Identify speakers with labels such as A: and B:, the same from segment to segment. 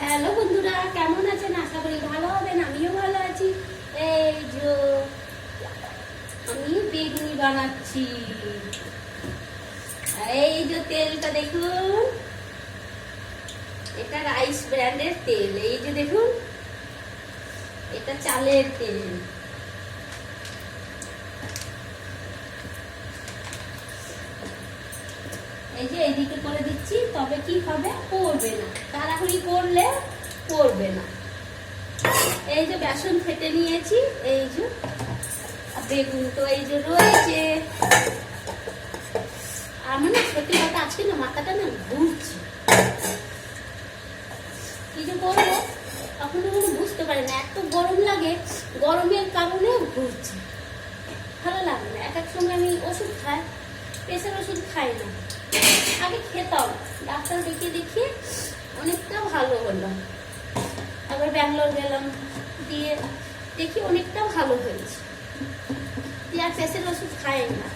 A: Hello বন্ধুরা, কেমন আছেন? আশা করি ভালো হবেন। আমিও ভালো আছি। এই যে আমি বেগুনি বানাচ্ছি। এই যে তেলটা দেখুন, এটা রাইস ব্র্যান্ডের তেল। এই যে দেখুন, এটা চালের তেল। এই যে এইদিকে করে দিচ্ছি, তবে কি হবে, পড়বে না। তাড়াহুড়ি করলে পড়বে না। এই যে বেসন ফেটে নিয়েছি, এই যে বেগুন তো এই যে রয়েছে। আমার না সত্যি কথা আজকে না মাথাটা না ঘুরছে, কি যে করবো তখন তো কোনো বুঝতে পারি না। এত গরম লাগে, গরমের কারণে ঘুরছে, ভালো লাগে না। এক এক সময় আমি ওষুধ খাই, প্রেশার ওষুধ খাই না, আগে খেতাম। ডাক্তার দেখিয়ে অনেকটা ভালো হলো। আবার ব্যাঙ্গালোর গেলাম, দিয়ে দেখি অনেকটা ভালো হয়েছে। দিয়ে আর প্রেশার ওষুধ খাই না।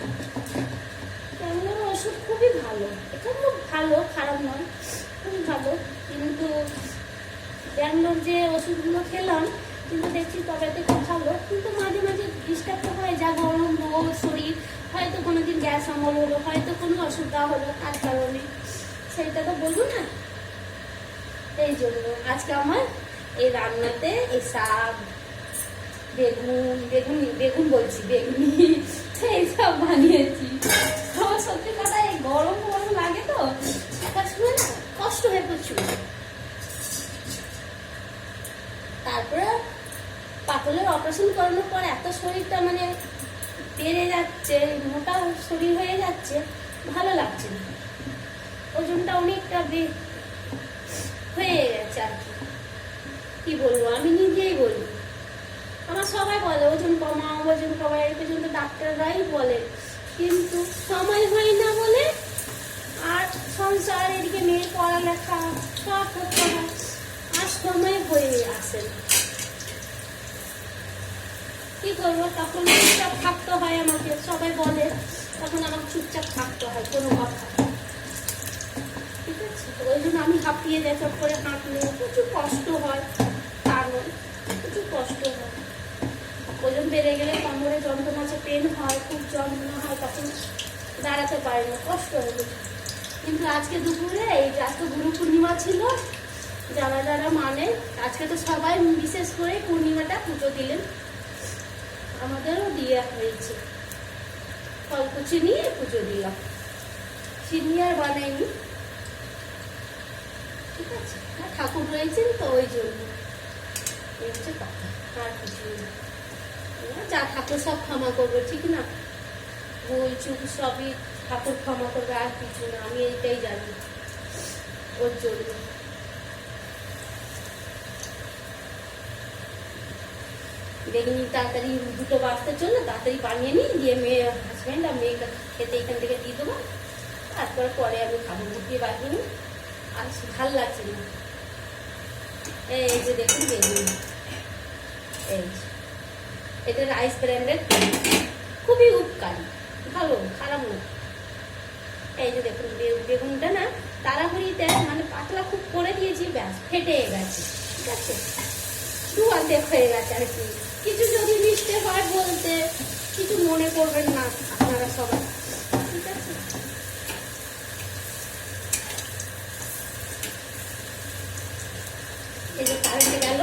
A: ব্যাঙ্গালোর ওষুধ খুবই ভালো, এটা খুব ভালো, খারাপ নয়, খুবই ভালো। কিন্তু ব্যাঙ্গালোর যে ওষুধগুলো খেলাম, কিন্তু দেখছি তবেতে খুব ভালো, কিন্তু মাঝে মাঝে ডিস্টার্ব হয়। যা গরম শরীর, হয়তো কোনোদিন গ্যাস অম্বল হলো, হয়তো কোনো অসুবিধা হলো, তার কারণে সেটা তো বলবো না। এই জন্য আজকে আমার এই রান্নাতে এই শাক, বেগুন বলছি, বেগুনি, এইসব বানিয়েছি। আমার সত্যি কথা এই গরম গরম লাগে তো, একার সময় না কষ্ট হয়ে প্রচুর। তারপরে পাতলের অপারেশন করানোর পর এত শরীরটা মানে বেড়ে যাচ্ছে, মোটা শরীর হয়ে যাচ্ছে, ভালো লাগছে না। ওজনটা অনেকটা হয়ে গেছে আর কি বলবো, আমি নিজেই বলি। আমার সবাই বলে ওজন কমাও, ওজন কমাও, এই পর্যন্ত ডাক্তাররাই বলে, কিন্তু সময় হয় না বলে। আর সংসার, এদিকে মেয়ের পড়ালেখা সব করতে হয়, আর সময় হয়ে আসে না। কি করবো, তখন চুপচাপ থাকতে হয় আমাকে। সবাই বলে, তখন আমাকে চুপচাপ থাকতে হয়, কোনো কথা। ঠিক আছে, ওই জন্য আমি হাঁপিয়ে যাই, সব করে হাঁটলে প্রচুর কষ্ট হয়। কারণ প্রচুর কষ্ট হয়, ওজন বেড়ে গেলে কোমরে যন্ত্রণা আছে, পেন হয়, খুব যন্ত্রণা হয়, তখন দাঁড়াতে পারি না, কষ্ট হবে। কিন্তু আজকে দুপুরে, এই যে আজকে গুরু পূর্ণিমা ছিল, যারা যারা মানে, আজকে তো সবাই বিশেষ করে পূর্ণিমাটা পুজো দিলেন, আমাদেরও দিয়ে হয়েছে। ফলকুচি নিয়ে পুজো দিলাম, চিনি আর বানাইনি। ঠিক আছে, ঠাকুর রয়েছেন তো ওই জন্য, এই হচ্ছে কথা, আর কিছু না। যা ঠাকুর সব ক্ষমা করবে, ঠিক না? ভুল চুপ সবই ঠাকুর ক্ষমা করবে, আর কিছু না। আমি এইটাই জানি, ওর জন্য। দেখুন, তাড়াতাড়ি 2টো বাজতে চললো, তাড়াতাড়ি বানিয়ে নিই, দিয়ে মেয়ে হাজব্যান্ড আর মেয়েকে খেতে এখান থেকে দিয়ে দেবো। পরে আমি খাবো, মুখিয়ে বানিয়ে নিই। আর ভাল লাগছে না। এই যে দেখুন বেগুন, এই এটা রাইস ব্র্যান্ডের, খুবই উপকারী, ভালো, খারাপ না। এই যে দেখুন বেগুনটা না তাড়াহুড়িতে মানে পাতলা খুব করে দিয়েছি, ব্যাস ফেটে গেছে। ঠিক আছে, দুয়াতে হয়ে গেছে আর কি। কিছু যদি মিশতে হয় বলতে, কিছু মনে করবেন না আপনারা সবাই। ঠিক আছে, এই যে কারেন্টে গেল।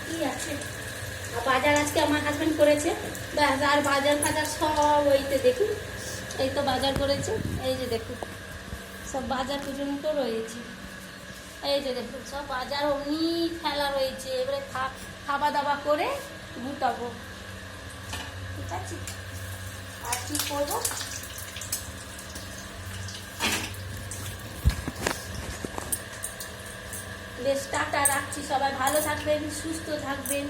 A: কি আছে, বাজার আজকে আমার হাজবেন্ড করেছে, ব্যাস। আর বাজার ফাজার সব ওইতে দেখুন, এই তো বাজার করেছে। এই যে দেখুন, সব বাজার পর্যন্ত রয়েছে। এই যে দেখুন, সব বাজার অমনি ফেলা রয়েছে। এবারে খাওয়া দাওয়া করে গুটাবো। ঠিক আছে, আর কি করবো। বেশ, টাটা, রাখছি। সবাই ভালো থাকবেন, সুস্থ থাকবেন।